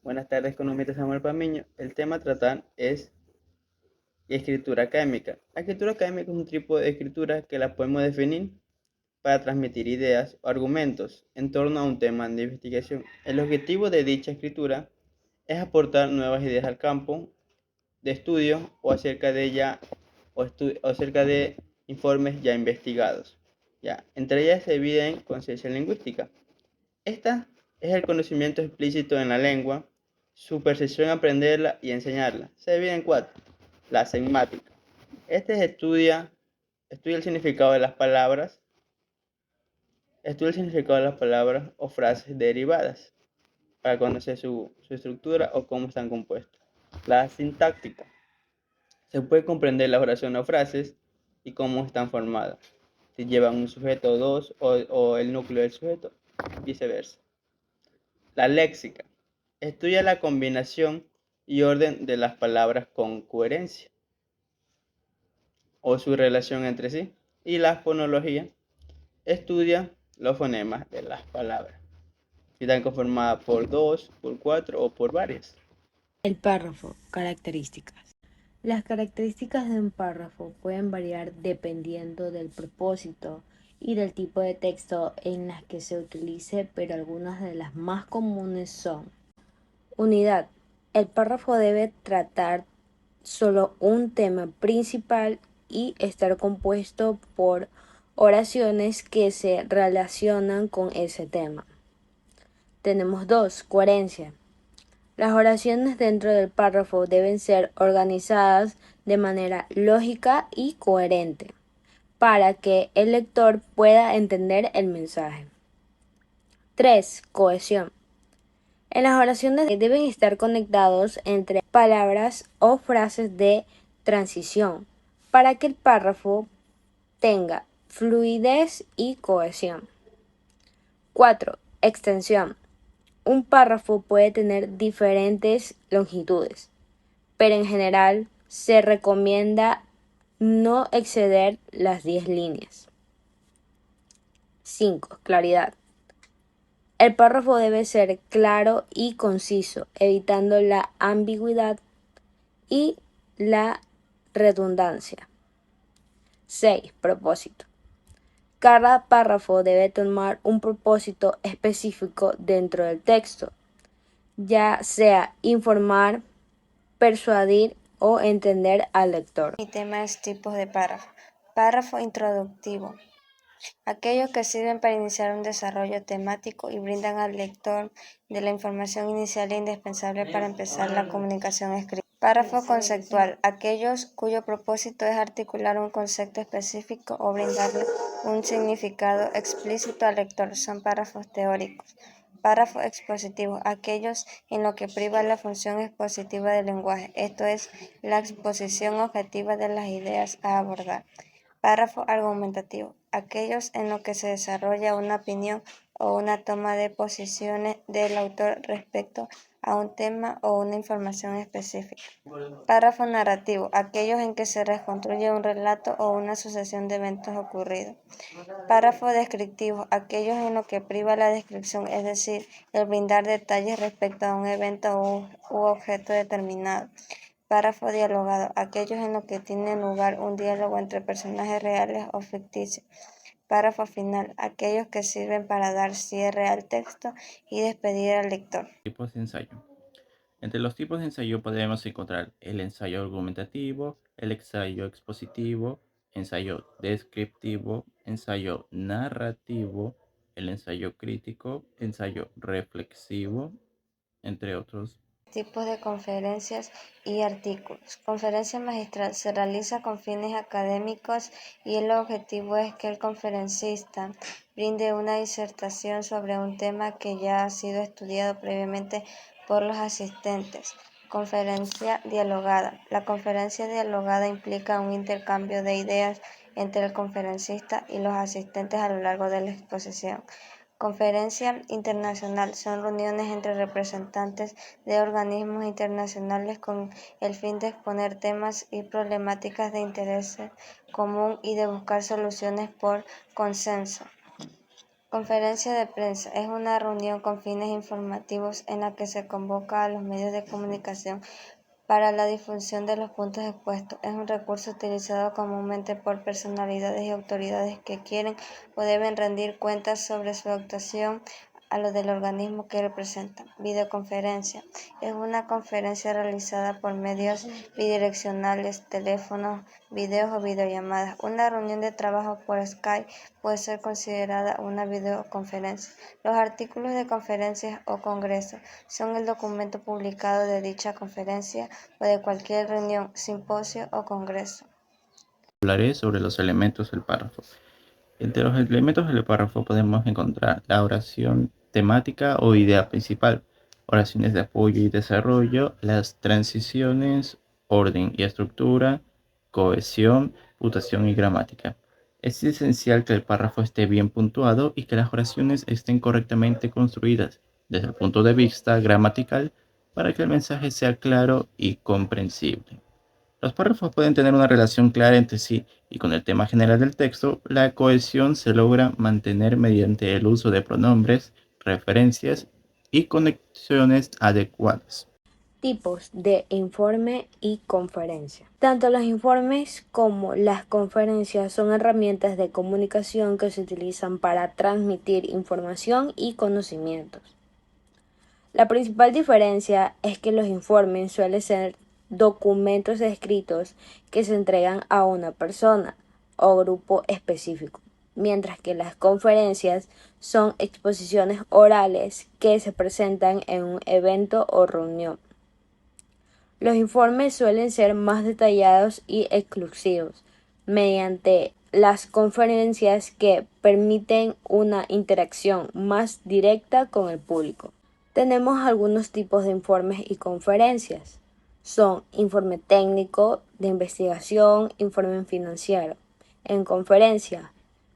Buenas tardes, economista Samuel Pamiño. El tema a tratar es escritura académica. La escritura académica es un tipo de escritura que la podemos definir para transmitir ideas o argumentos en torno a un tema de investigación. El objetivo de dicha escritura es aportar nuevas ideas al campo de estudio o acerca de o acerca de informes ya investigados. Entre ellas se dividen conciencia lingüística. Esta es el conocimiento explícito en la lengua, su percepción aprenderla y enseñarla. Se divide en cuatro. La semántica. Estudia el significado de las palabras, estudia el significado de las palabras o frases derivadas para conocer su estructura o cómo están compuestas. La sintáctica. Se puede comprender las oraciones o frases y cómo están formadas, si llevan un sujeto o dos o el núcleo del sujeto, viceversa. La léxica. Estudia la combinación y orden de las palabras con coherencia o su relación entre sí. Y la fonología. Estudia los fonemas de las palabras, si están conformadas por dos, por cuatro o por varias. El párrafo, características. Las características de un párrafo pueden variar dependiendo del propósito y del tipo de texto en las que se utilice, pero algunas de las más comunes son: unidad. El párrafo debe tratar solo un tema principal y estar compuesto por oraciones que se relacionan con ese tema. Tenemos dos, coherencia. Las oraciones dentro del párrafo deben ser organizadas de manera lógica y coherente para que el lector pueda entender el mensaje. 3. Cohesión. En las oraciones deben estar conectados entre palabras o frases de transición para que el párrafo tenga fluidez y cohesión. 4. Extensión. Un párrafo puede tener diferentes longitudes, pero en general se recomienda no exceder las 10 líneas. 5. Claridad. El párrafo debe ser claro y conciso, evitando la ambigüedad y la redundancia. 6. Propósito. Cada párrafo debe tomar un propósito específico dentro del texto, ya sea informar, persuadir o entender al lector. Mi tema es tipos de párrafo. Párrafo introductivo. Aquellos que sirven para iniciar un desarrollo temático y brindan al lector de la información inicial e indispensable para empezar la comunicación escrita. Párrafo conceptual. Aquellos cuyo propósito es articular un concepto específico o brindarle un significado explícito al lector. Son párrafos teóricos. Párrafo expositivo. Aquellos en lo que priva la función expositiva del lenguaje, esto es, la exposición objetiva de las ideas a abordar. Párrafo argumentativo. Aquellos en los que se desarrolla una opinión o una toma de posiciones del autor respecto a un tema o una información específica. Párrafo narrativo. Aquellos en que se reconstruye un relato o una sucesión de eventos ocurridos. Párrafo descriptivo. Aquellos en los que priva la descripción, es decir, el brindar detalles respecto a un evento u objeto determinado. Párrafo dialogado. Aquellos en los que tiene lugar un diálogo entre personajes reales o ficticios. Párrafo final. Aquellos que sirven para dar cierre al texto y despedir al lector. Tipos de ensayo. Entre los tipos de ensayo podemos encontrar el ensayo argumentativo, el ensayo expositivo, ensayo descriptivo, ensayo narrativo, el ensayo crítico, ensayo reflexivo, entre otros. Tipos de conferencias y artículos. Conferencia magistral se realiza con fines académicos y el objetivo es que el conferencista brinde una disertación sobre un tema que ya ha sido estudiado previamente por los asistentes. Conferencia dialogada. La conferencia dialogada implica un intercambio de ideas entre el conferencista y los asistentes a lo largo de la exposición. Conferencia internacional. Son reuniones entre representantes de organismos internacionales con el fin de exponer temas y problemáticas de interés común y de buscar soluciones por consenso. Conferencia de prensa es una reunión con fines informativos en la que se convoca a los medios de comunicación para la difusión de los puntos expuestos. Es un recurso utilizado comúnmente por personalidades y autoridades que quieren o deben rendir cuentas sobre su actuación a lo del organismo que representan. Videoconferencia es una conferencia realizada por medios bidireccionales, teléfonos, videos o videollamadas. Una reunión de trabajo por Skype puede ser considerada una videoconferencia. Los artículos de conferencias o congresos son el documento publicado de dicha conferencia o de cualquier reunión, simposio o congreso. Hablaré sobre los elementos del párrafo. Entre los elementos del párrafo podemos encontrar la oración temática o idea principal, oraciones de apoyo y desarrollo, las transiciones, orden y estructura, cohesión, puntuación y gramática. Es esencial que el párrafo esté bien puntuado y que las oraciones estén correctamente construidas desde el punto de vista gramatical para que el mensaje sea claro y comprensible. Los párrafos pueden tener una relación clara entre sí y con el tema general del texto, la cohesión se logra mantener mediante el uso de pronombres, referencias y conexiones adecuadas. Tipos de informe y conferencia. Tanto los informes como las conferencias son herramientas de comunicación que se utilizan para transmitir información y conocimientos. La principal diferencia es que los informes suelen ser documentos escritos que se entregan a una persona o grupo específico, mientras que las conferencias son exposiciones orales que se presentan en un evento o reunión. Los informes suelen ser más detallados y exclusivos, mediante las conferencias que permiten una interacción más directa con el público. Tenemos algunos tipos de informes y conferencias. Son informe técnico, de investigación, informe financiero. En conferencia,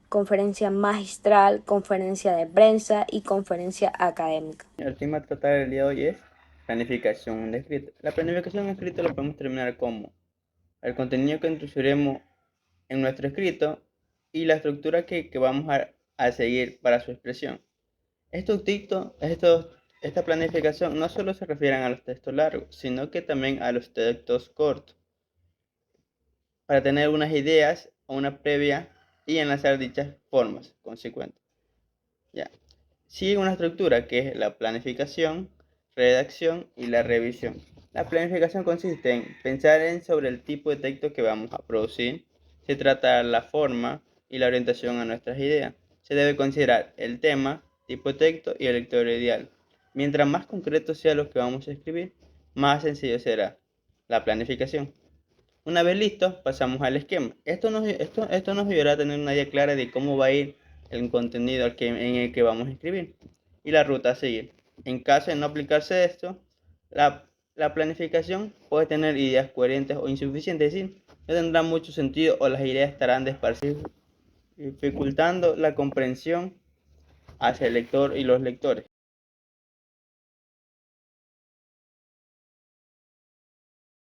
conferencia magistral, conferencia de prensa y conferencia académica. El tema a tratar el día de hoy es planificación de escrito. La planificación de escrito lo podemos terminar como el contenido que introduciremos en nuestro escrito y la estructura que vamos a seguir para su expresión. Esta planificación no solo se refieren a los textos largos, sino que también a los textos cortos, para tener unas ideas o una previa y enlazar dichas formas consecuentes. Ya. Sigue una estructura que es la planificación, redacción y la revisión. La planificación consiste en pensar sobre el tipo de texto que vamos a producir. Se trata de la forma y la orientación a nuestras ideas. Se debe considerar el tema, tipo de texto y el lector ideal. Mientras más concreto sea lo que vamos a escribir, más sencillo será la planificación. Una vez listo, pasamos al esquema. Esto nos ayudará a tener una idea clara de cómo va a ir el contenido en el que vamos a escribir y la ruta a seguir. En caso de no aplicarse esto, la planificación puede tener ideas coherentes o insuficientes, es decir, no tendrá mucho sentido o las ideas estarán desparcidas, dificultando la comprensión hacia el lector y los lectores.